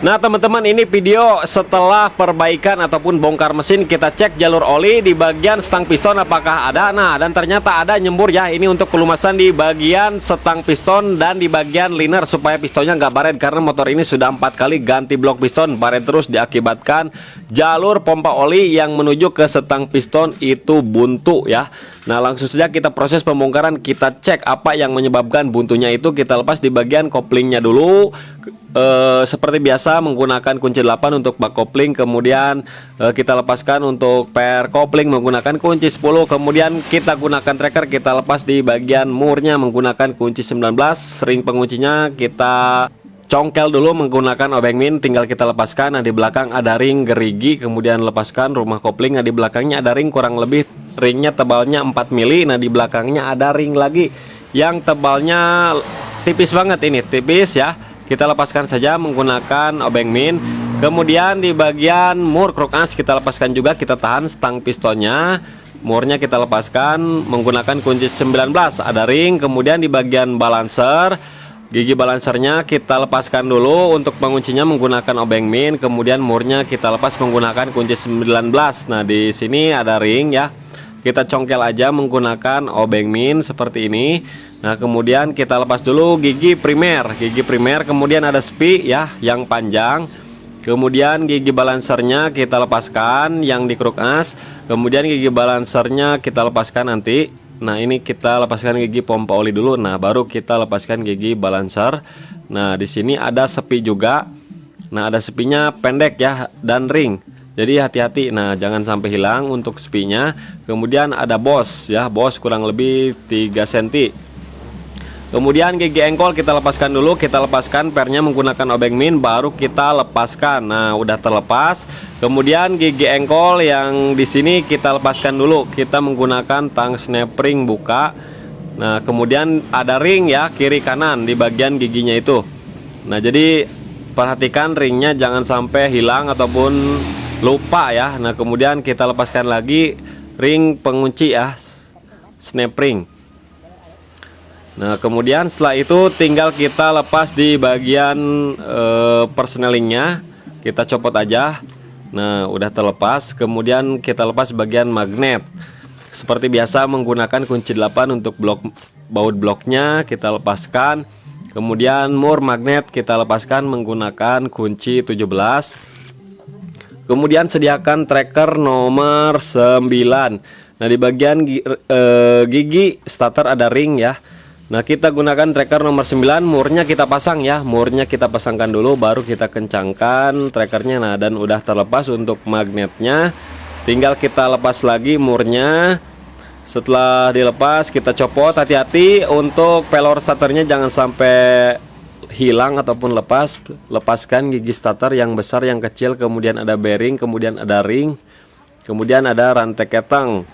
Nah teman-teman, ini video setelah perbaikan ataupun bongkar mesin. Kita cek jalur oli di bagian stang piston apakah ada. Nah, dan ternyata ada nyembur ya. Ini untuk pelumasan di bagian stang piston dan di bagian liner supaya pistonnya nggak baret. Karena motor ini sudah 4 kali ganti blok piston, baret terus diakibatkan jalur pompa oli yang menuju ke stang piston itu buntu ya. Nah, langsung saja kita proses pembongkaran. Kita cek apa yang menyebabkan buntunya itu. Kita lepas di bagian koplingnya dulu. Seperti biasa menggunakan kunci 8 untuk bak kopling, kemudian kita lepaskan untuk per kopling menggunakan kunci 10, kemudian kita gunakan tracker, kita lepas di bagian murnya menggunakan kunci 19, ring penguncinya kita congkel dulu menggunakan obeng min, tinggal kita lepaskan. Nah, di belakang ada ring gerigi, kemudian lepaskan rumah kopling. Nah, di belakangnya ada ring kurang lebih ringnya tebalnya 4 mili. Nah, di belakangnya ada ring lagi yang tebalnya tipis banget, ini tipis ya. Kita lepaskan saja menggunakan obeng min. Kemudian di bagian mur kruk as kita lepaskan juga, kita tahan stang pistonnya. Murnya kita lepaskan menggunakan kunci 19, ada ring. Kemudian di bagian balancer, gigi balancernya kita lepaskan dulu untuk penguncinya menggunakan obeng min. Kemudian murnya kita lepas menggunakan kunci 19. Nah, di sini ada ring ya. Kita congkel aja menggunakan obeng min seperti ini. Nah, kemudian kita lepas dulu gigi primer, kemudian ada spi ya yang panjang. Kemudian gigi balancernya kita lepaskan yang di kruk as. Kemudian gigi balancernya kita lepaskan nanti. Nah, ini kita lepaskan gigi pompa oli dulu. Nah, baru kita lepaskan gigi balancer. Nah, di sini ada sepi juga. Nah, ada sepinya pendek ya dan ring. Jadi hati-hati. Nah, jangan sampai hilang untuk spinya. Kemudian ada bos ya, bos kurang lebih 3 cm. Kemudian gigi engkol kita lepaskan dulu, kita lepaskan pernya menggunakan obeng min, baru kita lepaskan. Nah, udah terlepas. Kemudian gigi engkol yang di sini kita lepaskan dulu, kita menggunakan tang snap ring buka. Nah, kemudian ada ring ya kiri kanan di bagian giginya itu. Nah, jadi perhatikan ringnya jangan sampai hilang ataupun lupa ya. Nah, kemudian kita lepaskan lagi ring pengunci ya, snap ring. Nah, kemudian setelah itu tinggal kita lepas di bagian persnelingnya, kita copot aja. Nah, udah terlepas. Kemudian kita lepas bagian magnet. Seperti biasa menggunakan kunci 8 untuk baut bloknya kita lepaskan. Kemudian mur magnet kita lepaskan menggunakan kunci 17. Kemudian sediakan tracker nomor 9. Nah, di bagian gigi starter ada ring ya. Nah, kita gunakan tracker nomor 9, murnya kita pasang ya. Murnya kita pasangkan dulu, baru kita kencangkan trackernya. Nah, dan udah terlepas untuk magnetnya. Tinggal kita lepas lagi murnya. Setelah dilepas, kita copot. Hati-hati untuk pelor starternya jangan sampai hilang ataupun lepas. Lepaskan gigi starter yang besar, yang kecil. Kemudian ada bearing, kemudian ada ring. Kemudian ada rantai ketang.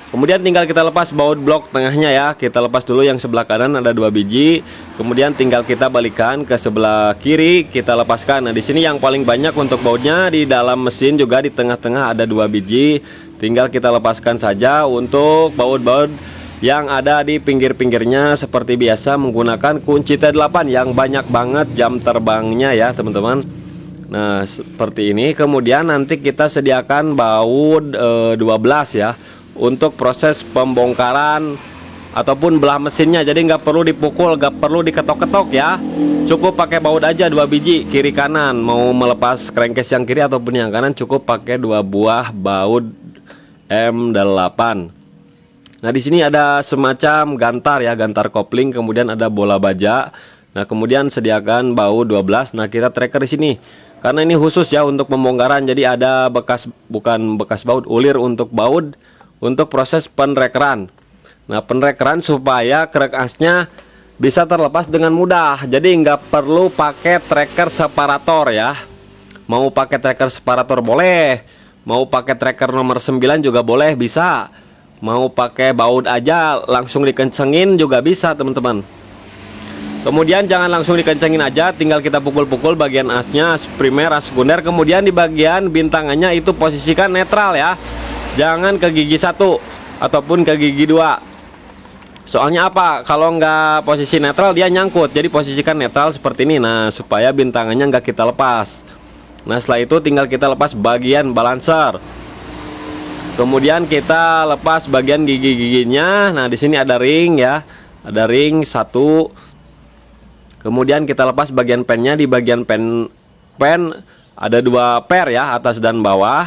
Kemudian tinggal kita lepas baut blok tengahnya ya. Kita lepas dulu yang sebelah kanan ada 2 biji. Kemudian tinggal kita balikan ke sebelah kiri, kita lepaskan. Nah, di sini yang paling banyak untuk bautnya di dalam mesin juga di tengah-tengah ada 2 biji. Tinggal kita lepaskan saja untuk baut-baut yang ada di pinggir-pinggirnya seperti biasa menggunakan kunci T8 yang banyak banget jam terbangnya ya, teman-teman. Nah, seperti ini. Kemudian nanti kita sediakan baut 12 ya untuk proses pembongkaran ataupun belah mesinnya. Jadi nggak perlu dipukul, nggak perlu diketok-ketok ya. Cukup pakai baut aja 2 biji kiri kanan. Mau melepas crankcase yang kiri ataupun yang kanan cukup pakai 2 buah baut M8. Nah, di sini ada semacam gantar ya, gantar kopling, kemudian ada bola baja. Nah, kemudian sediakan baut 12. Nah, kita tracker di sini. Karena ini khusus ya untuk pembongkaran. Jadi ada bekas, bukan bekas baut, ulir untuk baut untuk proses penrekeran. Nah, penrekeran supaya krek asnya bisa terlepas dengan mudah. Jadi nggak perlu pakai tracker separator ya. Mau pakai tracker separator boleh, mau pakai tracker nomor 9 juga boleh, bisa. Mau pakai baut aja langsung dikencengin juga bisa, teman-teman. Kemudian jangan langsung dikencengin aja, tinggal kita pukul-pukul bagian asnya, as primer, as sekunder. Kemudian di bagian bintangannya itu posisikan netral ya. Jangan ke gigi 1 ataupun ke gigi 2. Soalnya apa? Kalau nggak posisi netral dia nyangkut. Jadi posisikan netral seperti ini. Nah, supaya bintangannya nggak kita lepas. Nah, setelah itu tinggal kita lepas bagian balancer. Kemudian kita lepas bagian gigi-giginya. Nah, di sini ada ring ya. Ada ring satu. Kemudian kita lepas bagian pennya. Di bagian pen ada 2 per ya, atas dan bawah.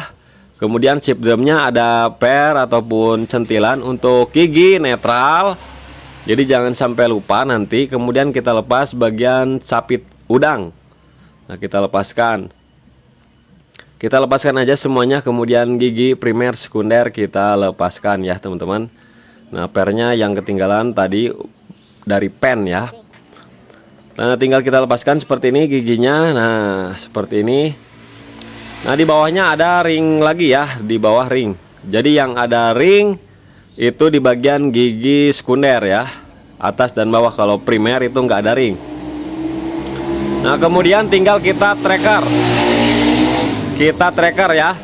Kemudian chip drumnya ada per ataupun centilan untuk gigi netral. Jadi jangan sampai lupa nanti. Kemudian kita lepas bagian sapit udang. Nah, kita lepaskan. Kita lepaskan aja semuanya. Kemudian gigi primer sekunder kita lepaskan ya teman-teman. Nah, pernya yang ketinggalan tadi dari pen ya. Nah, tinggal kita lepaskan seperti ini giginya. Nah, seperti ini. Nah, di bawahnya ada ring lagi ya. Di bawah ring. Jadi yang ada ring itu di bagian gigi sekunder ya, atas dan bawah. Kalau primer itu nggak ada ring. Nah, kemudian tinggal kita tracker. Kita tracker ya,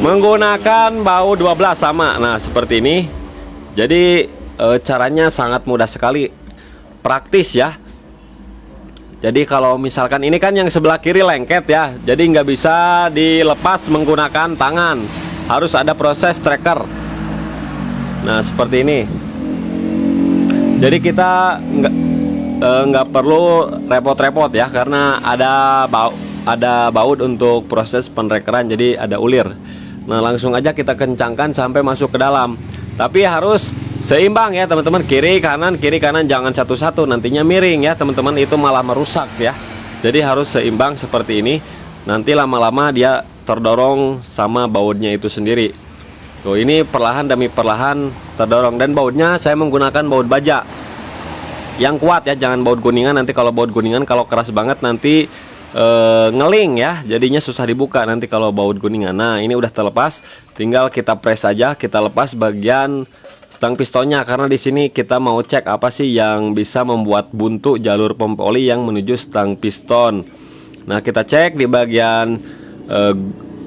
menggunakan baut 12 sama. Nah, seperti ini. Jadi caranya sangat mudah sekali, praktis ya. Jadi kalau misalkan ini kan yang sebelah kiri lengket ya, jadi nggak bisa dilepas menggunakan tangan, harus ada proses tracker. Nah, seperti ini. Jadi kita nggak perlu repot-repot ya, karena ada baut untuk proses penrekeran, jadi ada ulir. Nah, langsung aja kita kencangkan sampai masuk ke dalam. Tapi harus seimbang ya teman-teman, kiri kanan jangan satu-satu, nantinya miring ya teman-teman, itu malah merusak ya. Jadi harus seimbang seperti ini. Nanti lama-lama dia terdorong sama bautnya itu sendiri. Tuh, ini perlahan demi perlahan terdorong. Dan bautnya saya menggunakan baut baja yang kuat ya, jangan baut kuningan. Nanti kalau baut kuningan kalau keras banget nanti ngeling ya, jadinya susah dibuka nanti kalau baut kuningan. Nah, ini udah terlepas, tinggal kita press aja, kita lepas bagian stang pistonnya, karena di sini kita mau cek apa sih yang bisa membuat buntu jalur pompa oli yang menuju stang piston. Nah, kita cek di bagian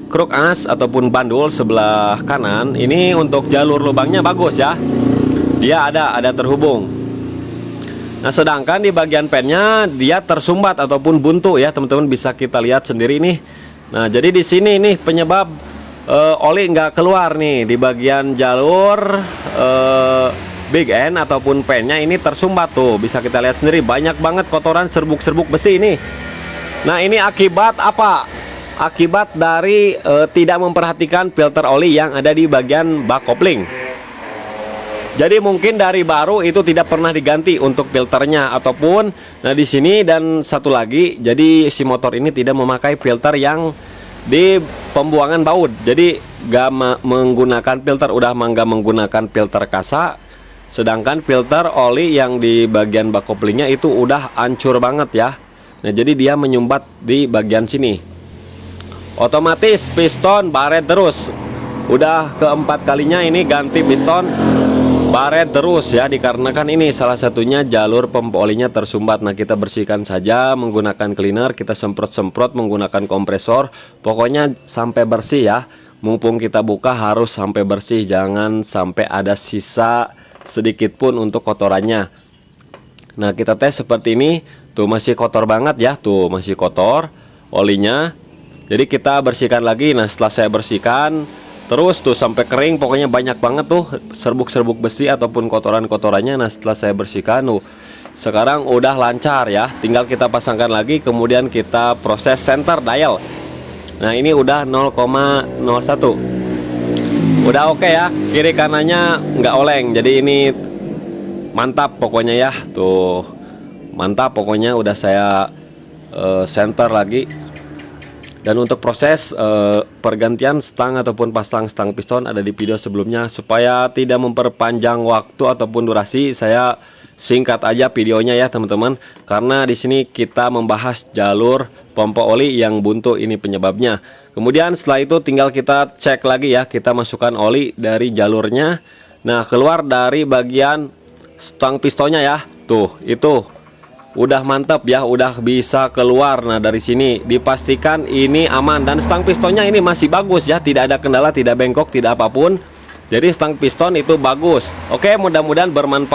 kruk as ataupun bandul sebelah kanan. Ini untuk jalur lubangnya bagus ya, dia ada terhubung. Nah, sedangkan di bagian pennya dia tersumbat ataupun buntu ya teman-teman, bisa kita lihat sendiri nih. Nah, jadi di sini nih penyebab oli nggak keluar nih, di bagian jalur big end ataupun pennya ini tersumbat tuh, bisa kita lihat sendiri, banyak banget kotoran serbuk-serbuk besi ini. Nah, ini akibat apa? Akibat dari tidak memperhatikan filter oli yang ada di bagian bak kopling. Jadi mungkin dari baru itu tidak pernah diganti untuk filternya ataupun, nah di sini dan satu lagi, jadi si motor ini tidak memakai filter yang di pembuangan baut. Jadi gak menggunakan filter, udah nggak menggunakan filter kasa. Sedangkan filter oli yang di bagian bak koplingnya itu udah hancur banget ya. Nah, jadi dia menyumbat di bagian sini. Otomatis piston baret terus. Udah keempat kalinya ini ganti piston baret terus ya, dikarenakan ini salah satunya jalur pompa olinya tersumbat. Nah, kita bersihkan saja menggunakan cleaner, kita semprot-semprot menggunakan kompresor, pokoknya sampai bersih ya. Mumpung kita buka harus sampai bersih, jangan sampai ada sisa sedikit pun untuk kotorannya. Nah, kita tes seperti ini, tuh masih kotor banget ya, tuh masih kotor olinya. Jadi kita bersihkan lagi. Nah, setelah saya bersihkan terus tuh sampai kering, pokoknya banyak banget tuh serbuk-serbuk besi ataupun kotoran-kotorannya. Nah, setelah saya bersihkan tuh sekarang udah lancar ya, tinggal kita pasangkan lagi, kemudian kita proses center dial. Nah, ini udah 0,01, udah oke ya, kiri kanannya nggak oleng, jadi ini mantap pokoknya ya, tuh mantap pokoknya, udah saya center lagi. Dan untuk proses pergantian stang ataupun pasang stang piston ada di video sebelumnya. Supaya tidak memperpanjang waktu ataupun durasi, saya singkat aja videonya ya teman-teman. Karena di sini kita membahas jalur pompa oli yang buntu, ini penyebabnya. Kemudian setelah itu tinggal kita cek lagi ya, kita masukkan oli dari jalurnya. Nah, keluar dari bagian stang pistonnya ya. Tuh, itu udah mantap ya, udah bisa keluar. Nah, dari sini dipastikan ini aman, dan stang pistonnya ini masih bagus ya, tidak ada kendala, tidak bengkok, tidak apapun. Jadi stang piston itu bagus. Oke, mudah-mudahan bermanfaat.